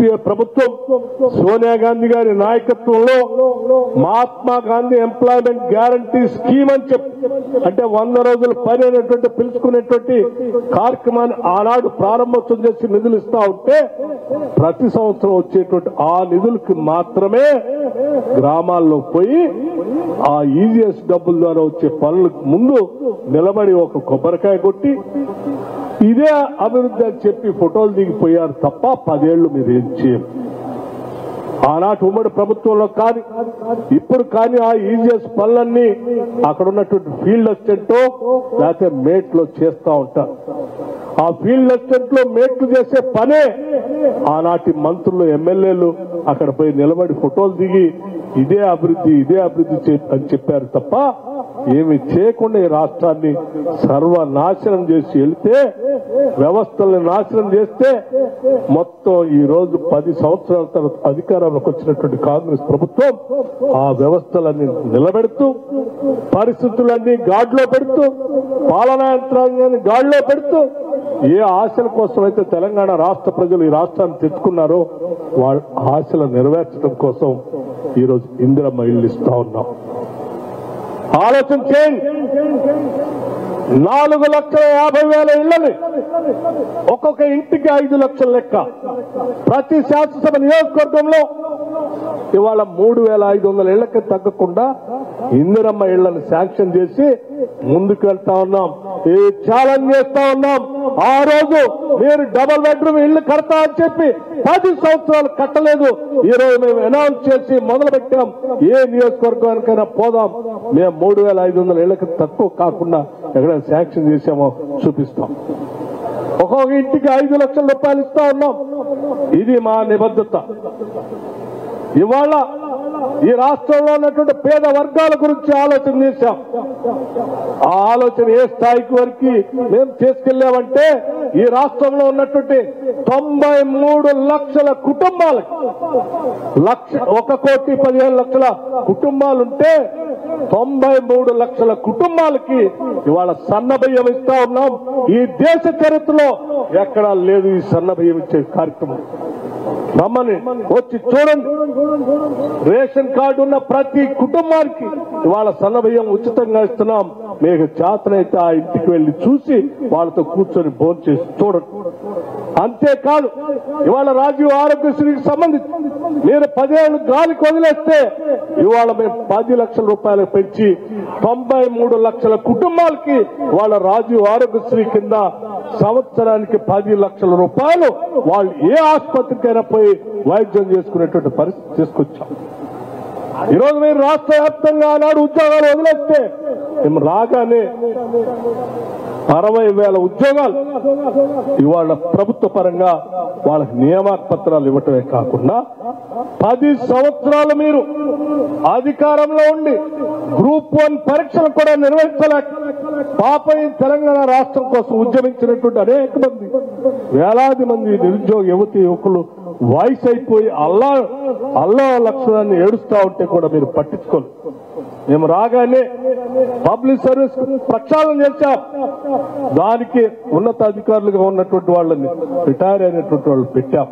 UPA ప్రభుత్వం సోనియా గాంధీ గారి నాయకత్వంలో Mahatma Gandhi employment guarantee scheme అని అంటే 100 రోజుల పని అనేటువంటి పిలుచుకునేటువంటి కార్యక్రమాన్ని ఆనాడు ప్రారంభోత్సవం చేసి నిధులు ఇస్తా ఉంటే ప్రతి సంవత్సరం వచ్చేటువంటి ఆ నిధులకి మాత్రమే గ్రామాల్లో పోయి ఆ ఈజీఎస్ డబ్బుల ద్వారా వచ్చే పనులకు ముందు నిలబడి ఒక కొబ్బరికాయ కొట్టి ఇదే అభివృద్ధి అని చెప్పి ఫోటోలు దిగిపోయారు తప్ప 10 ఏళ్లు మీరు ఏం చేయరు. ఆనాటి ఉమ్మడి ప్రభుత్వంలో కానీ ఇప్పుడు కానీ ఆ ఈజీఎస్ పనులన్నీ అక్కడ ఉన్నటువంటి ఫీల్డ్ అసిస్టెంట్ లేకపోతే మేట్లో చేస్తూ ఉంటారు. ఆ ఫీల్డ్ అసిస్టెంట్ లో మేట్లు చేసే పనే ఆనాటి మంత్రులు ఎమ్మెల్యేలు అక్కడ పోయి నిలబడి ఫోటోలు దిగి ఇదే అభివృద్ధి అని చెప్పారు తప్ప ఏమి చేయకుండా ఈ రాష్ట్రాన్ని సర్వనాశనం చేసి వెళ్తే వ్యవస్థల్ని నాశనం చేస్తే మొత్తం ఈ రోజు 10 సంవత్సరాల తర్వాత అధికారంలోకి వచ్చినటువంటి కాంగ్రెస్ ప్రభుత్వం ఆ వ్యవస్థలన్నీ నిలబెడుతూ పరిస్థితులన్నీ గాడిలో పెడుతూ పాలనా యంత్రాంగాన్ని గాడిలో పెడుతూ ఏ ఆశల కోసం అయితే తెలంగాణ రాష్ట్ర ప్రజలు ఈ రాష్ట్రాన్ని తెచ్చుకున్నారో వాళ్ళ ఆశలు నెరవేర్చడం కోసం ఈరోజు ఇందిరమ్మ ఇల్లు ఇస్తా ఉన్నాం. ఆలోచన చేయండి. 4,50,000 ఇళ్లని ఒక్కొక్క ఇంటికి 5 లక్షల లెక్క ప్రతి శాసనసభ నియోజకవర్గంలో ఇవాళ 3,500 ఇళ్లకి తగ్గకుండా ఇందిరమ్మ ఇళ్లను శాంక్షన్ చేసి ముందుకు వెళ్తా ఉన్నాం. ఈ ఛాలెంజ్ చేస్తా ఉన్నాం. ఆ రోజు మీరు డబుల్ బెడ్రూమ్ ఇళ్లు కడతా అని చెప్పి 10 సంవత్సరాలు కట్టలేదు. ఈ రోజు మేము అనౌన్స్ చేసి మొదలు పెట్టాం. ఏ నియోజకవర్గానికైనా పోదాం, మేము 3,500 ఇళ్లకు తక్కువ కాకుండా ఎక్కడైనా శాంక్షన్ చేశామో చూపిస్తాం. ఒక్కొక్క ఇంటికి 5 లక్షల రూపాయలు ఇస్తా ఉన్నాం. ఇది మా నిబద్ధత. ఇవాళ ఈ రాష్ట్రంలో ఉన్నటువంటి పేద వర్గాల గురించి ఆలోచన చేశాం. ఆ ఆలోచన ఏ స్థాయికి వరకు మేము తీసుకెళ్లామంటే ఈ రాష్ట్రంలో ఉన్నటువంటి 93 లక్షల కుటుంబాలకు 1,15,00,000 కుటుంబాలుంటే 93 లక్షల కుటుంబాలకి ఇవాళ సన్న బియ్యం ఇస్తా ఉన్నాం. ఈ దేశ చరిత్రలో ఎక్కడా లేదు ఈ సన్న బియ్యం ఇచ్చే కార్యక్రమం. రమ్మని వచ్చి చూడండి. రేషన్ కార్డు ఉన్న ప్రతి కుటుంబానికి ఇవాళ సన్న బియ్యం ఉచితంగా ఇస్తున్నాం. మీకు చేతనైతే ఆ ఇంటికి వెళ్లి చూసి వాళ్ళతో కూర్చొని భోజనం చేసి చూడండి. అంతేకాదు ఇవాళ రాజీవ్ ఆరోగ్యశ్రీకి సంబంధించి మీరు 10 ఏళ్ళు గాలికి వదిలేస్తే ఇవాళ మేము 10 లక్షల రూపాయలు పెంచి 93 లక్షల కుటుంబాలకి వాళ్ళ రాజీవ్ ఆరోగ్యశ్రీ కింద సంవత్సరానికి 10 లక్షల రూపాయలు వాళ్ళు ఏ ఆసుపత్రికైనా పోయి వైద్యం చేసుకునేటువంటి పరిస్థితి తీసుకొచ్చాం. ఈరోజు మీరు రాష్ట్ర వ్యాప్తంగా ఆనాడు ఉద్యోగాలు వదిలేస్తే మేము రాగానే 60,000 ఉద్యోగాలు ఇవాళ ప్రభుత్వ పరంగా వాళ్ళకి నియామక పత్రాలు ఇవ్వటమే కాకుండా 10 సంవత్సరాలు మీరు అధికారంలో ఉండి గ్రూప్ 1 పరీక్షలు కూడా నిర్వహించలేక పాపం తెలంగాణ రాష్ట్రం కోసం ఉద్యమించినటువంటి అనేక మంది వేలాది మంది నిరుద్యోగ యువకులు వాయిస్ అయిపోయి అల్లా లక్షణాన్ని ఏడుస్తా ఉంటే కూడా మీరు పట్టించుకోండి. మేము రాగానే పబ్లిక్ సర్వీస్ ప్రక్షాళన చేశాం. దానికి ఉన్నతాధికారులుగా ఉన్నటువంటి వాళ్ళని రిటైర్ అయినటువంటి వాళ్ళు పెట్టాం.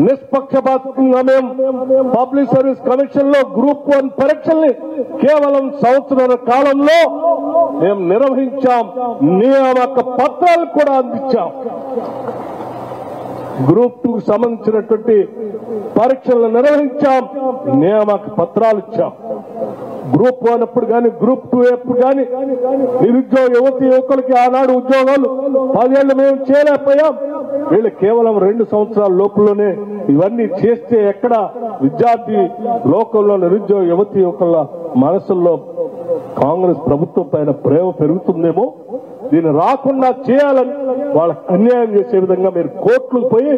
నిష్పక్షపాతంగా మేము పబ్లిక్ సర్వీస్ కమిషన్ లో గ్రూప్ 1 పరీక్షల్ని కేవలం సంవత్సరాల కాలంలో మేము నిర్వహించాం. నియామక పత్రాలు కూడా అందించాం. గ్రూప్ 2కు సంబంధించినటువంటి పరీక్షలను నిర్వహించాం. నియామక పత్రాలు ఇచ్చాం. గ్రూప్ 1 అప్పుడు కానీ గ్రూప్ 2 అప్పుడు కానీ నిరుద్యోగ యువకులకి ఆనాడు ఉద్యోగాలు 10 ఏళ్లు మేము చేయలేకపోయాం. వీళ్ళు కేవలం 2 సంవత్సరాల లోపలనే ఇవన్నీ చేస్తే ఎక్కడ విద్యార్థి లోకంలో నిరుద్యోగ యువకుల మనసుల్లో కాంగ్రెస్ ప్రభుత్వం పైన ప్రేమ పెరుగుతుందేమో. దీన్ని రాకుండా చేయాలని వాళ్ళకి అన్యాయం చేసే విధంగా మీరు కోర్టులకు పోయి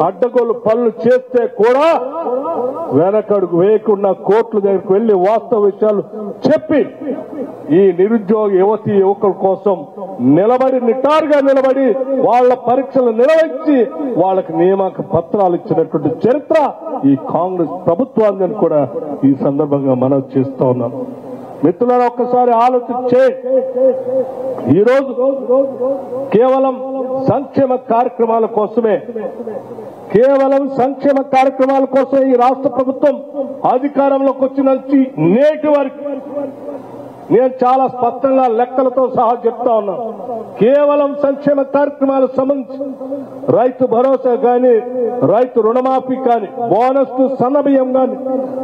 అడ్డగోలు పనులు చేస్తే కూడా వెనకడుగు వేయకుండా కోర్టుల దగ్గరికి వెళ్లి వాస్తవ విషయాలు చెప్పి ఈ నిరుద్యోగ యువకుల కోసం నిటారుగా నిలబడి వాళ్ళ పరీక్షలు నిర్వహించి వాళ్ళకి నియామక పత్రాలు ఇచ్చినటువంటి చరిత్ర ఈ కాంగ్రెస్ ప్రభుత్వాన్ని కూడా ఈ సందర్భంగా మనం చేస్తూ ఉన్నాం. మిత్రులను ఒక్కసారి ఆలోచించే ఈరోజు కేవలం సంక్షేమ కార్యక్రమాల కోసమే కేవలం సంక్షేమ కార్యక్రమాల కోసం ఈ రాష్ట్ర ప్రభుత్వం అధికారంలోకి వచ్చిన నేటి వరకు నేను చాలా స్పష్టంగా లెక్కలతో సహా చెప్తా ఉన్నాను. కేవలం సంక్షేమ కార్యక్రమాలకు సంబంధించి రైతు భరోసా కానీ, రైతు రుణమాఫీ కానీ, బోనస్ సన్నబియ్యం కానీ,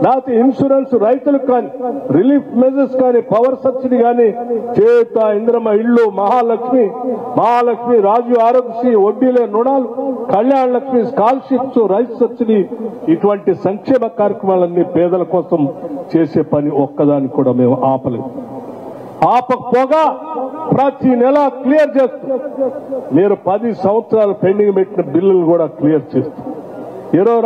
లేకపోతే ఇన్సూరెన్స్ రైతులకు కానీ, రిలీఫ్ మెజర్స్ కానీ, పవర్ సబ్సిడీ కానీ, చేత ఇంద్రమ్మ ఇళ్లు, మహాలక్ష్మి రాజీవ్ ఆరోగ్యశ్రీ, వడ్డీలే రుణాలు, కళ్యాణ లక్ష్మి, స్కాలర్షిప్స్, రైతు సబ్సిడీ, ఇటువంటి సంక్షేమ కార్యక్రమాలన్నీ పేదల కోసం చేసే పని ఒక్కదాన్ని కూడా మేము ఆపలేదు. ఆపకపోగా ప్రతి నెల క్లియర్ చేస్తూ మీరు 10 సంవత్సరాలు పెండింగ్ పెట్టిన బిల్లులు కూడా క్లియర్ చేస్తూ ఈరోజు